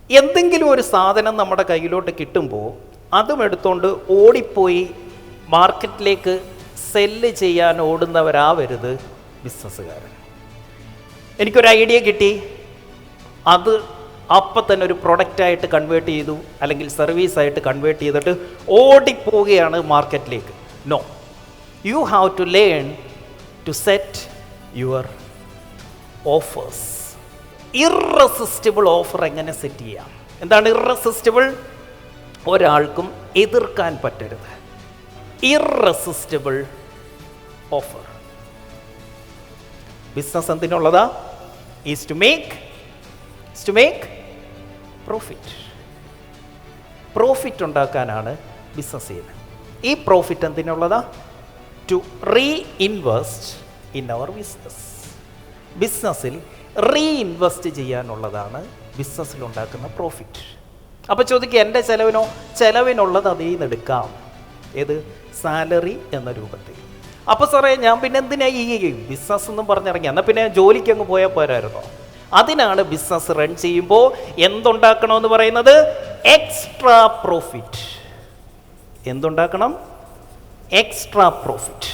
എന്തെങ്കിലും ഒരു സാധനം നമ്മുടെ കയ്യിലോട്ട് കിട്ടുമ്പോൾ അതും എടുത്തുകൊണ്ട് ഓടിപ്പോയി മാർക്കറ്റിലേക്ക് സെല്ല് ചെയ്യാൻ ഓടുന്നവരാവരുത് ബിസിനസ്സുകാരൻ. എനിക്കൊരു ഐഡിയ കിട്ടി, അത് അപ്പം തന്നെ ഒരു പ്രൊഡക്റ്റായിട്ട് കൺവേർട്ട് ചെയ്തു, അല്ലെങ്കിൽ സർവീസായിട്ട് കൺവേർട്ട് ചെയ്തിട്ട് ഓടിപ്പോവുകയാണ് മാർക്കറ്റിലേക്ക്. No, you have to learn to set your offers. Irresistible offer എങ്ങനെ സെറ്റ് ചെയ്യാം? എന്താണ് ഇറസിസ്റ്റിബിൾ? ഒരാൾക്കും എതിർക്കാൻ പറ്റരുത്. Irresistible offer. ബിസിനസ് എന്തിനുള്ളതാ? Is to make profit. Profit ഉണ്ടാക്കാനാണ് ബിസിനസ് ചെയ്യുന്നത്. ഈ പ്രോഫിറ്റ് എന്തിനുള്ളതാ? To reinvest in our business. ബിസിനസ്സിൽ റീഇൻവെസ്റ്റ് ചെയ്യാനുള്ളതാണ് ബിസിനസ്സിൽ ഉണ്ടാക്കുന്ന പ്രോഫിറ്റ്. അപ്പോൾ ചോദിക്കുക, എൻ്റെ ചെലവിനുള്ളത് അതിൽ നിന്ന് എടുക്കാം. ഏത്? സാലറി എന്ന രൂപത്തിൽ. അപ്പോൾ സാറേ ഞാൻ പിന്നെ എന്തിനാ ഈ ബിസിനസ് എന്നും പറഞ്ഞിറങ്ങി? എന്നാൽ പിന്നെ ജോലിക്ക് അങ്ങ് പോയാൽ പോരായിരുന്നോ? അതിനാണ് ബിസിനസ് റൺ ചെയ്യുമ്പോൾ എന്തുണ്ടാക്കണമെന്ന് പറയുന്നത്? Extra profit. എന്തുണ്ടാക്കണം? Extra profit.